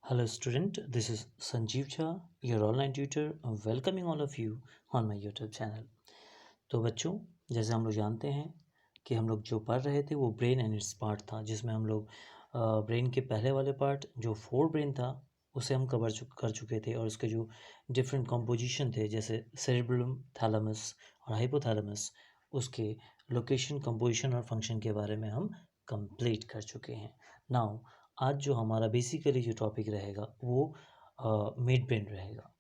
Hello student, this is Sanjeev Jha, your online tutor, welcoming all of you on my YouTube channel। तो बच्चों, जैसे हम लोग जानते हैं कि हम लोग जो पढ़ रहे थे वो ब्रेन एंड इट्स पार्ट था, जिसमें हम लोग ब्रेन के पहले वाले पार्ट जो फोर ब्रेन था उसे हम कर चुके थे, और उसके जो डिफरेंट कंपोजिशन थे जैसे सेरेब्रम, थैलेमस और हाइपोथैलेमस, उसके लोकेशन, कंपोजिशन और फंक्शन के बारे में हम कंप्लीट कर चुके हैं। नाउ आज जो हमारा बेसिकली जो टॉपिक रहेगा वो मिड ब्रेन रहेगा।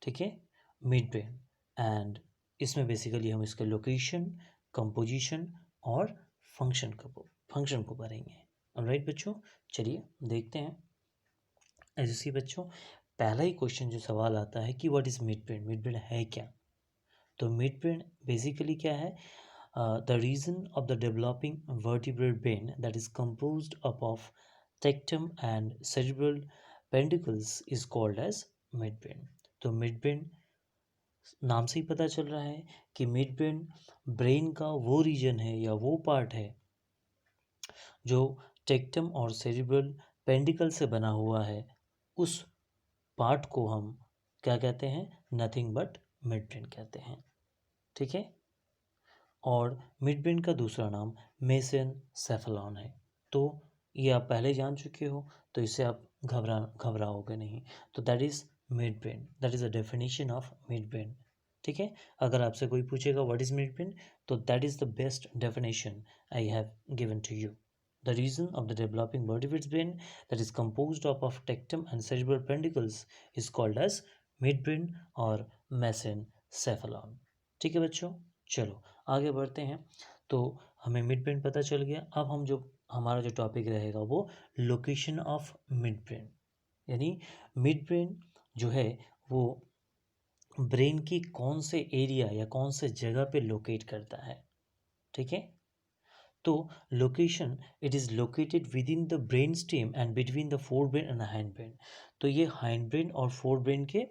ठीक है, मिड ब्रेन। एंड इसमें बेसिकली हम इसके लोकेशन, कंपोजिशन और फंक्शन को पढ़ेंगे। ऑलराइट बच्चों, चलिए देखते हैं। ऐसे सी बच्चों, पहला ही क्वेश्चन जो सवाल आता है कि what is mid brain, mid brain है क्या। तो मिड ब्रेन बेसिकली क्या है? The region of the developing vertebrate brain that is composed up of tectum and cerebral peduncles is called as mid brain. तो मिड ब्रेन नाम से ही पता चल रहा है कि मिड ब्रेन ब्रेन का वो रीजन है या वो पार्ट है जो टेक्टम और सेरिब्रल पेंडिकल से बना हुआ है। उस पार्ट को हम क्या कहते हैं? नथिंग बट मिड ब्रेन कहते हैं। ठीक है, और मिड ब्रेन का दूसरा नाम मेसेनसेफेलॉन है। तो ये आप पहले जान चुके हो, तो इससे आप घबराओगे नहीं। तो that is mid brain, that is a definition of mid brain. ठीक है, अगर आपसे कोई पूछेगा व्हाट इज़ मिड ब्रेन, तो that is the best definition I have given to you. The region of the developing vertebrate's brain that is composed of tectum and cerebral peduncles is called as midbrain और mesencephalon। ठीक है बच्चों, चलो आगे बढ़ते हैं। तो हमें मिड ब्रेन पता चल गया। अब हम जो हमारा जो टॉपिक रहेगा वो लोकेशन ऑफ मिड ब्रेन, यानी मिड ब्रेन जो है वो ब्रेन की कौन से एरिया या कौन से जगह पे लोकेट करता है। ठीक है, तो location, it is located with in the brain stem and between the fore brain and hind brain. तो ये हाइंड ब्रेन और फोर ब्रेन के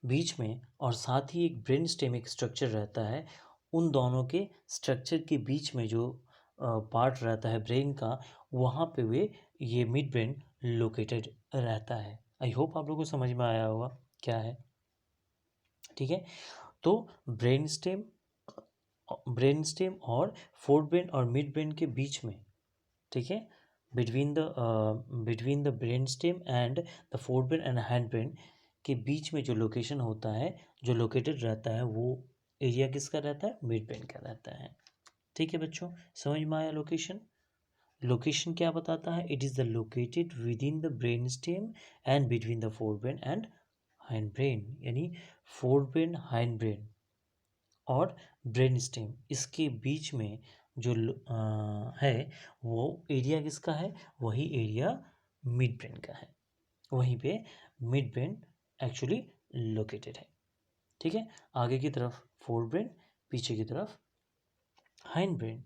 बीच में, और साथ ही एक ब्रेन स्टेम एक स्ट्रक्चर रहता है। उन दोनों के स्ट्रक्चर के बीच में जो पार्ट रहता है ब्रेन का, वहाँ पे वे ये मिड ब्रेन लोकेटेड रहता है। आई होप आप लोगों को समझ में आया होगा क्या है। ठीक है, तो ब्रेन स्टेम और फोर ब्रेन और मिड ब्रेन के बीच में, ठीक है, between the brain stem and the fore brain and hind brain के बीच में जो लोकेशन होता है, जो लोकेटेड रहता है, वो एरिया किसका रहता है? मिड ब्रेन का रहता है। ठीक है बच्चों, समझ में आया लोकेशन? लोकेशन क्या बताता है? It is the located with in the brain stem and between the fore brain and hind brain, यानी फोर ब्रेन, हाइंड ब्रेन और ब्रेन स्टेम, इसके बीच में जो है वो एरिया किसका है? वही एरिया मिड ब्रेन का है। वहीं पे मिड ब्रेन एक्चुअली लोकेटेड है। ठीक है, आगे की तरफ फोर ब्रेन, पीछे की तरफ हाइंड ब्रेन।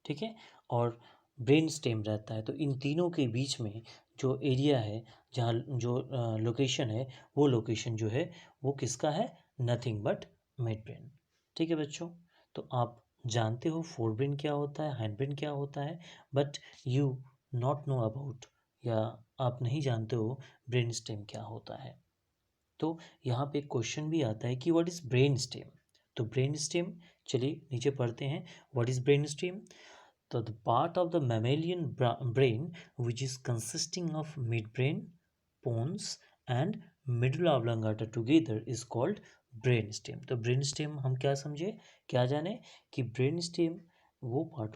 ठीक है, और ब्रेन स्टेम रहता है। तो इन तीनों के बीच में जो एरिया है, जहाँ जो लोकेशन है, वो लोकेशन जो है वो किसका है? Nothing but mid brain. ठीक है बच्चों, तो आप जानते हो फोर ब्रेन क्या होता है, हाइंड ब्रेन क्या होता है, but you not know about, या आप नहीं जानते हो ब्रेन स्टेम क्या होता है। तो यहाँ पे एक क्वेश्चन भी आता है कि व्हाट इज ब्रेन स्टेम। तो ब्रेन स्टेम, चलिए नीचे पढ़ते हैं। What is brain stem? तो the part of the mammalian brain which is consisting of mid brain, pons and middle oblongata together is called brain stem. तो brain stem हम क्या समझे, क्या जाने कि ब्रेन स्टेम वो पार्ट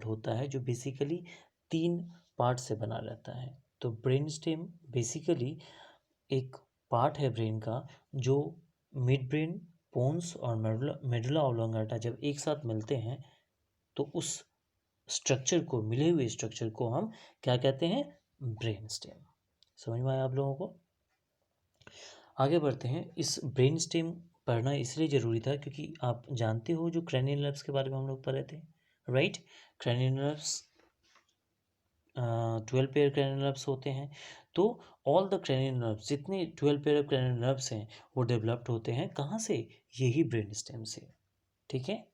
होता है जो बेसिकली तीन पार्ट से बना रहता है। तो ब्रेन स्टेम बेसिकली एक पार्ट है ब्रेन का जो मिड ब्रेन, पोन्स और मेडुला ऑब्लांगाटा जब एक साथ मिलते हैं, तो उस स्ट्रक्चर को, मिले हुए स्ट्रक्चर को हम क्या कहते हैं? Brain stem. समझ में आया आप लोगों को? आगे बढ़ते हैं। इस ब्रेन स्टेम पढ़ना इसलिए ज़रूरी था क्योंकि आप जानते हो जो क्रैनियल नर्व्स के बारे में हम लोग पढ़े थे, right? Cranial nerves 12 pair cranial nerves होते हैं। तो ऑल द क्रैनियल नर्व्स, जितने 12 पेयर ऑफ क्रैनियल नर्व्स हैं, वो डेवलप्ड होते हैं कहाँ से? यही ब्रेन स्टेम से। ठीक है,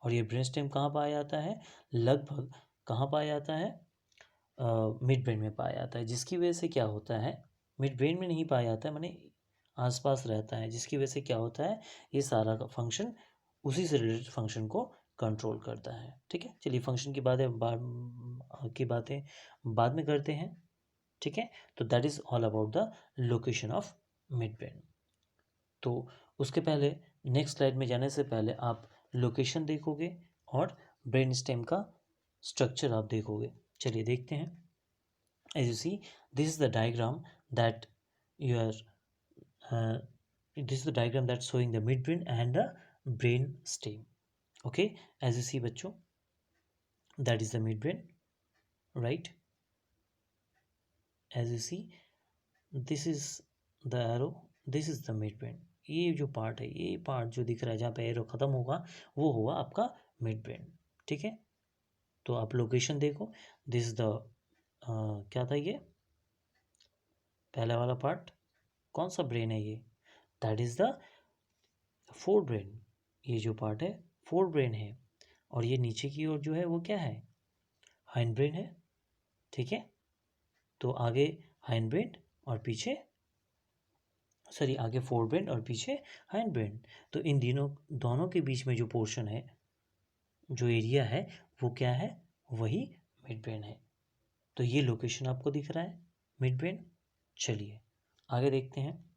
और ये ब्रेन स्टेम कहाँ पाया जाता है? लगभग कहाँ पाया जाता है? मिड ब्रेन में पाया जाता है, जिसकी वजह से क्या होता है, मिड ब्रेन में नहीं पाया जाता है, माने आसपास रहता है, जिसकी वजह से क्या होता है, ये सारा का फंक्शन उसी से रिलेटेड फंक्शन को कंट्रोल करता है। ठीक है, चलिए फंक्शन की बातें बाद में करते हैं। ठीक है, तो that is all about the location of mid brain. तो उसके पहले नेक्स्ट स्लाइड में जाने से पहले आप लोकेशन देखोगे और ब्रेन स्टेम का स्ट्रक्चर आप देखोगे। चलिए देखते हैं। As you see, this is the diagram that you are this is the diagram that's showing the midbrain and the brain stem. Okay, as you see बच्चों, that is the midbrain, right? As you see, this is the arrow, this is the midbrain. ये जो part है, ये part जो दिख रहा है जहाँ पे एरो ख़त्म होगा वो होगा आपका मिड ब्रेन। ठीक है, तो आप लोकेशन देखो। दिस इज द क्या था ये पहला वाला पार्ट, कौन सा ब्रेन है ये, that is the fore brain. ये जो पार्ट है फोर ब्रेन है, और ये नीचे की ओर जो है वो क्या है, हाइंड ब्रेन है। ठीक है, तो आगे हाइंड ब्रेन और पीछे आगे फोर ब्रेन और पीछे हाइंड ब्रेन। तो इन दोनों के बीच में जो पोर्शन है, जो एरिया है, वो क्या है, वही मिड ब्रेन है। तो ये लोकेशन आपको दिख रहा है मिड ब्रेन। चलिए आगे देखते हैं।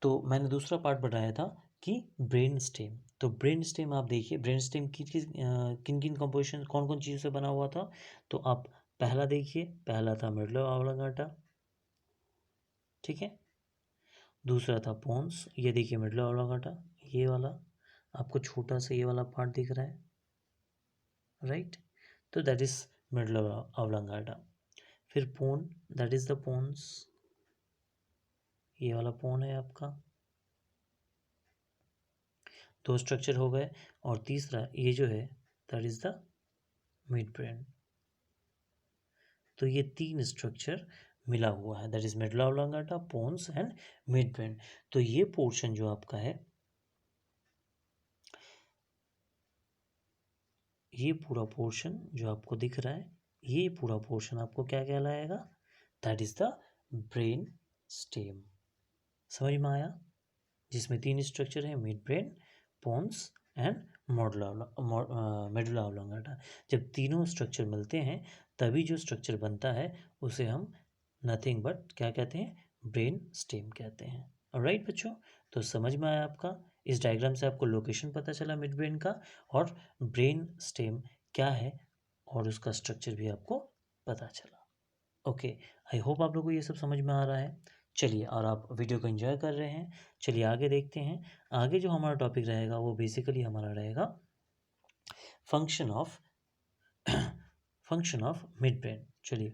तो मैंने दूसरा पार्ट बताया था कि ब्रेन स्टेम। तो ब्रेन स्टेम आप देखिए, ब्रेन स्टेम किन किन कंपोजिशन, कौन कौन चीज़ों से बना हुआ था। तो आप पहला देखिए, पहला था मिडल ऑब्लांगाटा। ठीक है, दूसरा था पोन्स, ये देखिए मिडल ऑब्लांगाटा, ये वाला आपको छोटा सा ये वाला पार्ट दिख रहा है, राइट। तो दैट इज मिडल ऑब्लांगाटा। फिर pons, that is the pons, ये वाला पोन है आपका। दो स्ट्रक्चर हो गए, और तीसरा ये जो है that is the mid brain. तो ये तीन स्ट्रक्चर मिला हुआ है, that is middle oblongata, pons and mid brain. तो ये पोर्शन जो आपका है, ये पूरा पोर्शन जो आपको दिख रहा है, ये पूरा पोर्शन आपको क्या कहलाएगा, that is the brain stem. समझ में आया, जिसमें तीन स्ट्रक्चर है, mid brain, pons and middle oblongata. जब तीनों स्ट्रक्चर मिलते हैं तभी जो स्ट्रक्चर बनता है उसे हम नथिंग बट क्या कहते हैं, ब्रेन स्टेम कहते हैं। ऑलराइट बच्चों, तो समझ में आया आपका, इस डायग्राम से आपको लोकेशन पता चला मिड ब्रेन का, और ब्रेन स्टेम क्या है और उसका स्ट्रक्चर भी आपको पता चला। ओके, आई होप आप लोगों को ये सब समझ में आ रहा है। चलिए, और आप वीडियो को एंजॉय कर रहे हैं। चलिए आगे देखते हैं। आगे जो हमारा टॉपिक रहेगा वो बेसिकली हमारा रहेगा फंक्शन ऑफ मिड ब्रेन। चलिए,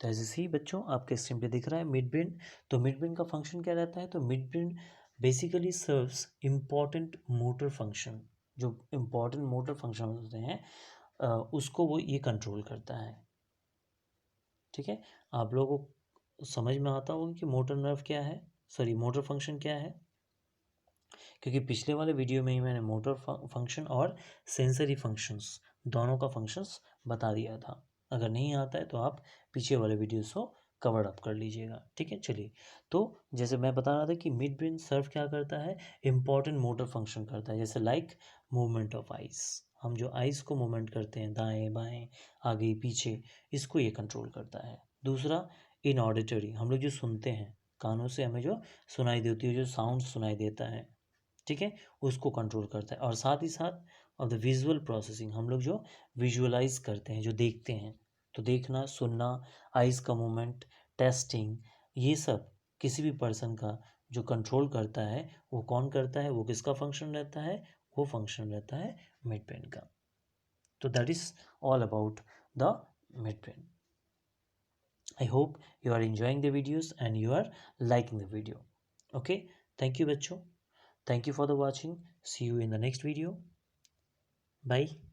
तो ऐसे ही बच्चों आपके स्क्रीन पे दिख रहा है मिड ब्रेन। तो मिड ब्रेन का फंक्शन क्या रहता है, तो mid brain basically serves important motor function. जो इम्पॉर्टेंट मोटर फंक्शन होते हैं उसको वो ये कंट्रोल करता है। ठीक है, आप लोगों को समझ में आता होगा कि मोटर नर्व क्या है, मोटर फंक्शन क्या है, क्योंकि पिछले वाले वीडियो में ही मैंने मोटर फंक्शन और सेंसरी फंक्शंस दोनों का फंक्शंस बता दिया था। अगर नहीं आता है तो आप पीछे वाले वीडियोस को कवर अप कर लीजिएगा। ठीक है, चलिए, तो जैसे मैं बता रहा था कि मिड ब्रेन सर्व क्या करता है, इंपॉर्टेंट मोटर फंक्शन करता है, जैसे लाइक मूवमेंट ऑफ आइस। हम जो आइस को मूवमेंट करते हैं दाएं बाएं आगे पीछे, इसको ये कंट्रोल करता है। दूसरा, इन ऑडिटरी, हम लोग जो सुनते हैं, कानों से हमें जो सुनाई देती है, जो साउंड सुनाई देता है, ठीक है, उसको कंट्रोल करता है। और साथ ही साथ ऑफ द विजुअल प्रोसेसिंग, हम लोग जो विजुअलाइज करते हैं, जो देखते हैं, तो देखना, सुनना, आइज का मूवमेंट, टेस्टिंग, ये सब किसी भी पर्सन का जो कंट्रोल करता है वो कौन करता है, वो किसका फंक्शन रहता है, वो फंक्शन रहता है मिड ब्रेन का। तो that is all about the mid brain. I hope you are enjoying the videos and you are liking the video. Okay, thank you बच्चों, thank you for the watching. See you in the next video. Bye.